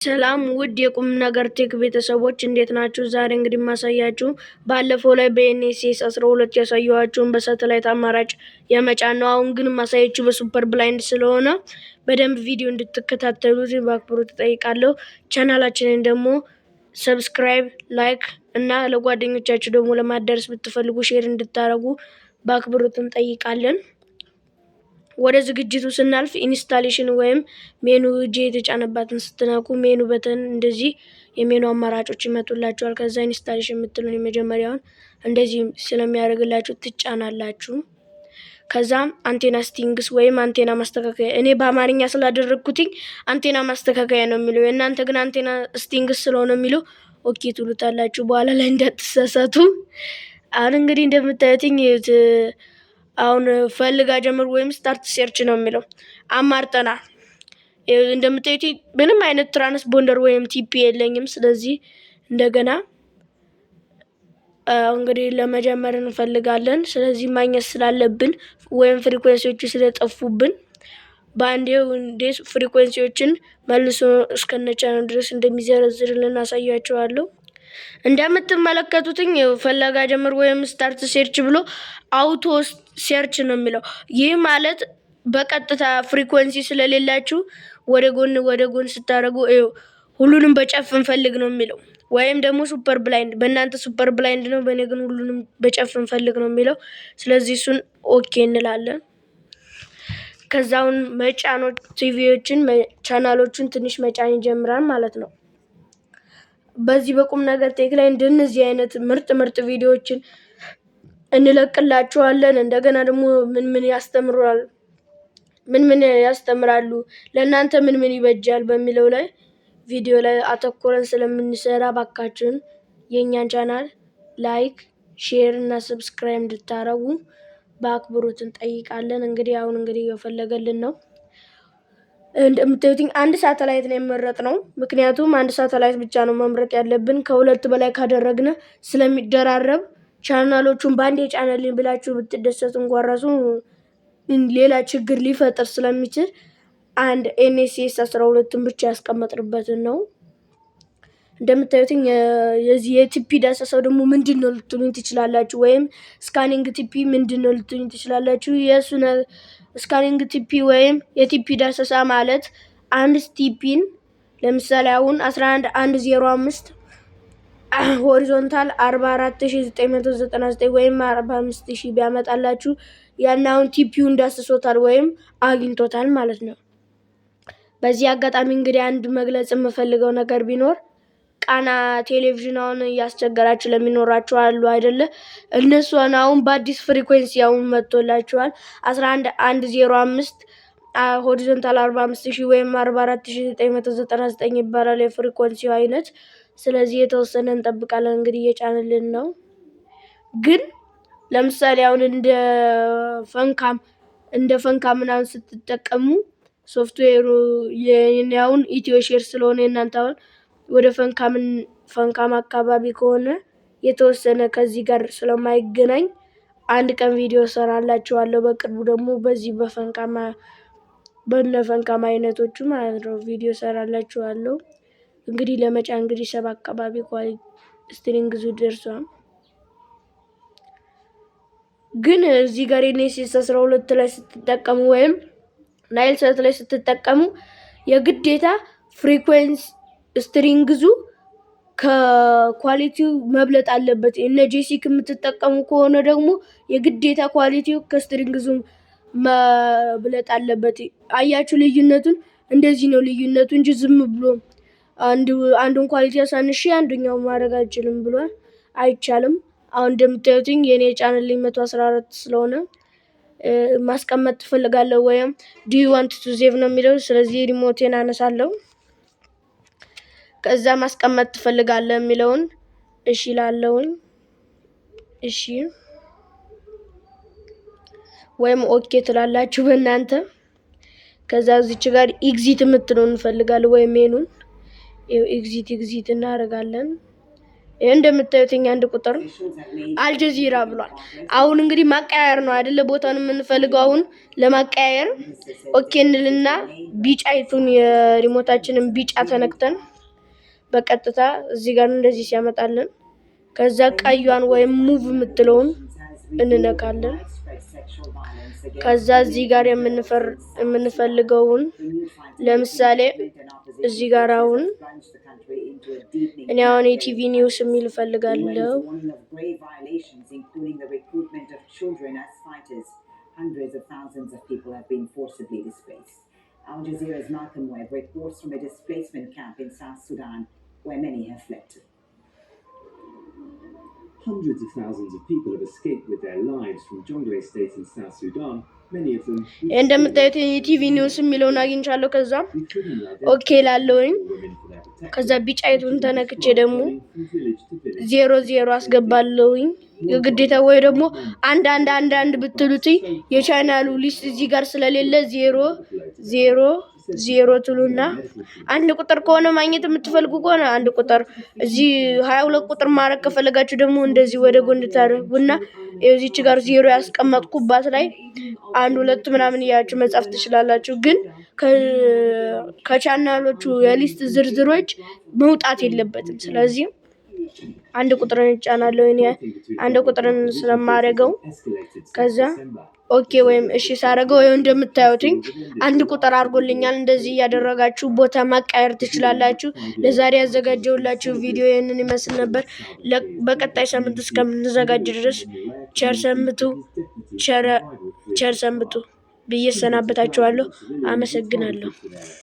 ሰላም ውድ የቁም ነገር ቴክ ቤተሰቦች እንዴት ናችሁ? ዛሬ እንግዲህ ማሳያችሁ ባለፈው ላይ በኤንኤስኤስ 12 ያሳየኋችሁን በሳተላይት አማራጭ የመጫን ነው። አሁን ግን ማሳያችሁ በሱፐር ብላይንድ ስለሆነ በደንብ ቪዲዮ እንድትከታተሉት በአክብሮት እጠይቃለሁ። ቻናላችንን ደግሞ ሰብስክራይብ፣ ላይክ እና ለጓደኞቻችሁ ደግሞ ለማዳረስ ብትፈልጉ ሼር እንድታረጉ በአክብሮት እንጠይቃለን። ወደ ዝግጅቱ ስናልፍ ኢንስታሌሽን ወይም ሜኑ እጄ የተጫነባትን ስትነኩ ሜኑ በተን እንደዚህ የሜኑ አማራጮች ይመጡላችኋል። ከዛ ኢንስታሌሽን የምትሉን የመጀመሪያውን እንደዚህ ስለሚያደርግላችሁ ትጫናላችሁ። ከዛም አንቴና ስቲንግስ ወይም አንቴና ማስተካከያ፣ እኔ በአማርኛ ስላደረግኩትኝ አንቴና ማስተካከያ ነው የሚለው፣ እናንተ ግን አንቴና ስቲንግስ ስለሆነ የሚለው ኦኬ ትሉታላችሁ። በኋላ ላይ እንዳትሳሳቱ። አሁን እንግዲህ እንደምታዩትኝ አሁን ፈልጋ ጀምር ወይም ስታርት ሰርች ነው የሚለው አማርጠናል። እንደምታዩት ምንም አይነት ትራንስፖንደር ወይም ቲፒ የለኝም። ስለዚህ እንደገና እንግዲህ ለመጀመር እንፈልጋለን። ስለዚህ ማግኘት ስላለብን ወይም ፍሪኩዌንሲዎቹ ስለጠፉብን በአንዴው እንዴት ፍሪኩዌንሲዎችን መልሶ እስከነቻነው ድረስ እንደሚዘረዝርልን አሳያችኋለሁ። እንደምትመለከቱትኝ ፈለጋ ጀምር ወይም ስታርት ሰርች ብሎ አውቶ ሰርች ነው የሚለው። ይህ ማለት በቀጥታ ፍሪኩዌንሲ ስለሌላችሁ ወደ ጎን ስታደርጉ ሁሉንም በጨፍ እንፈልግ ነው የሚለው። ወይም ደግሞ ሱፐር ብላይንድ፣ በእናንተ ሱፐር ብላይንድ ነው፣ በእኔ ግን ሁሉንም በጨፍ እንፈልግ ነው የሚለው። ስለዚህ እሱን ኦኬ እንላለን። ከዛውን መጫኖች ቲቪዎችን ቻናሎቹን ትንሽ መጫን ይጀምራል ማለት ነው። በዚህ በቁም ነገር ቴክ ላይ እንደነዚህ አይነት ምርጥ ቪዲዮዎችን እንለቅላችኋለን። እንደገና ደግሞ ምን ያስተምራሉ፣ ለእናንተ ምን ይበጃል በሚለው ላይ ቪዲዮ ላይ አተኮረን ስለምንሰራ ባካችሁን የእኛን ቻናል ላይክ፣ ሼር እና ሰብስክራይብ እንድታረጉ በአክብሮት እንጠይቃለን። አሁን የፈለገልን ነው። እንደምታዩት አንድ ሳተላይት ነው የመረጥነው። ምክንያቱም አንድ ሳተላይት ብቻ ነው መምረጥ ያለብን። ከሁለት በላይ ካደረግነ ስለሚደራረብ ቻናሎቹን ባንዴ ጫነልኝ ብላችሁ ብትደሰቱ እንኳን ራሱ ሌላ ችግር ሊፈጥር ስለሚችል አንድ ኤንኤስኤስ 12ን ብቻ ያስቀመጥንበትን ነው። እንደምታዩት የዚህ የቲፒ ዳሰሳው ደግሞ ምንድነው ልትሉኝ ትችላላችሁ። ወይም ስካኒንግ ቲፒ ምንድነው ልትሉኝ ትችላላችሁ። የሱ ስካኒንግ ቲፒ ወይም የቲፒ ዳሰሳ ማለት አንድ ቲፒን ለምሳሌ አሁን 11105 ሆሪዞንታል 44999 ወይም 45000 ቢያመጣላችሁ ያን አሁን ቲፒውን ዳስሶታል ወይም አግኝቶታል ማለት ነው። በዚህ አጋጣሚ አንድ መግለጽ የምፈልገው ነገር ቢኖር ቃና ቴሌቪዥን አሁን እያስቸገራችሁ ለሚኖራችሁ አሉ አይደለ? እነሱን አሁን በአዲስ ፍሪኩዌንሲ አሁን መጥቶላችኋል። 11105 ሆሪዞንታል 45000 ወይም 44999 ይባላል የፍሪኩዌንሲው አይነት። ስለዚህ የተወሰነ እንጠብቃለን። እየጫነልን ነው። ግን ለምሳሌ አሁን እንደ ፈንካም ምናምን ስትጠቀሙ ሶፍትዌሩ የኛውን ኢትዮ ሼር ስለሆነ እናንተ አሁን ወደ ፈንካም አካባቢ ከሆነ የተወሰነ ከዚህ ጋር ስለማይገናኝ አንድ ቀን ቪዲዮ ሰራላችኋለሁ። በቅርቡ ደግሞ በዚህ በፈንካም አይነቶቹ ማለት ነው ቪዲዮ ሰራላችኋለሁ። ለመጫ ሰብ አካባቢ ስትሪንግዙ ደርሷል። ግን እዚህ ጋር ኤንኤስኤስ 12 ላይ ስትጠቀሙ ወይም ናይል ሳት ላይ ስትጠቀሙ የግዴታ ፍሪኩዌንሲ ስትሪንግዙ ከኳሊቲው መብለጥ አለበት። እነ ጄሲክ የምትጠቀሙ ከሆነ ደግሞ የግዴታ ኳሊቲው ከስትሪንግዙ መብለጥ አለበት። አያችሁ ልዩነቱን? እንደዚህ ነው ልዩነቱ እንጂ ዝም ብሎ አንዱን ኳሊቲ አሳንሼ አንዱኛው ማድረግ አልችልም ብሏል። አይቻልም። አሁን እንደምታዩትኝ የኔ ቻናልኝ 114 ስለሆነ ማስቀመጥ ትፈልጋለሁ ወይም ዱ ዩ ዋንት ቱ ሴቭ ነው የሚለው። ስለዚህ ሪሞቴን አነሳለሁ። ከዛ ማስቀመጥ ትፈልጋለህ የሚለውን እሺ ላለውኝ እሺ ወይም ኦኬ ትላላችሁ በእናንተ። ከዛ እዚች ጋር ኤግዚት የምትለውን እንፈልጋለን ወይም ሜኑን ኤግዚት እናደርጋለን። እንደምታዩት አንድ ቁጥር አልጀዚራ ብሏል። አሁን ማቀያየር ነው አይደለ? ቦታውን የምንፈልገው አሁን ለማቀያየር ኦኬ እንልና ቢጫይቱን የሪሞታችንን ቢጫ ተነክተን በቀጥታ እዚህ ጋር እንደዚህ ሲያመጣልን ከዛ ቀዩን ወይም ሙቭ የምትለውን እንነካለን። ከዛ እዚህ ጋር የምንፈልገውን ለምሳሌ እዚህ ጋር አሁን እኔ አሁን የቲቪ ኒውስ የሚል እፈልጋለሁ። Hundreds of thousands of people have been forcibly displaced. Al Jazeera's Malcolm Webb reports from a displacement camp in South Sudan, where many have fled to. Hundreds of thousands of people have escaped with their lives from Jonglei State in South Sudan. Many of them. እንደምታዩት የቲቪ ኒውስ የሚለውን አግኝቻለሁ። ከዛ ኦኬ ላለውኝ ከዛ ቢጫይቱን ተነክቼ ደግሞ 00 አስገባለሁኝ የግዴታ ወይ ደግሞ አንድ ብትሉት የቻናሉ ሊስት እዚህ ጋር ስለሌለ 00 ትሉና አንድ ቁጥር ከሆነ ማግኘት የምትፈልጉ ከሆነ አንድ ቁጥር እዚህ 22 ቁጥር ማረግ ከፈለጋችሁ ደግሞ እንደዚህ ወደ ጎን ታረጉና እዚች ጋር 0 ያስቀመጥኩባት ላይ 1 2 ምናምን ያያችሁ መጻፍ ትችላላችሁ። ግን ከቻናሎቹ የሊስት ዝርዝሮች መውጣት የለበትም። ስለዚህ አንድ ቁጥርን እጫናለሁ እኔ አንድ ቁጥርን ስለማረገው ከዛ ኦኬ ወይም እሺ ሳረገው እንደምታዩትኝ አንድ ቁጥር አድርጎልኛል። እንደዚህ ያደረጋችሁ ቦታ ማቀየር ትችላላችሁ። ለዛሬ ያዘጋጀውላችሁ ቪዲዮ ይሄንን ይመስል ነበር። በቀጣይ ሳምንት እስከምንዘጋጅ ድረስ ቸር ሰንብቱ ብዬ ሰናበታችኋለሁ። አመሰግናለሁ።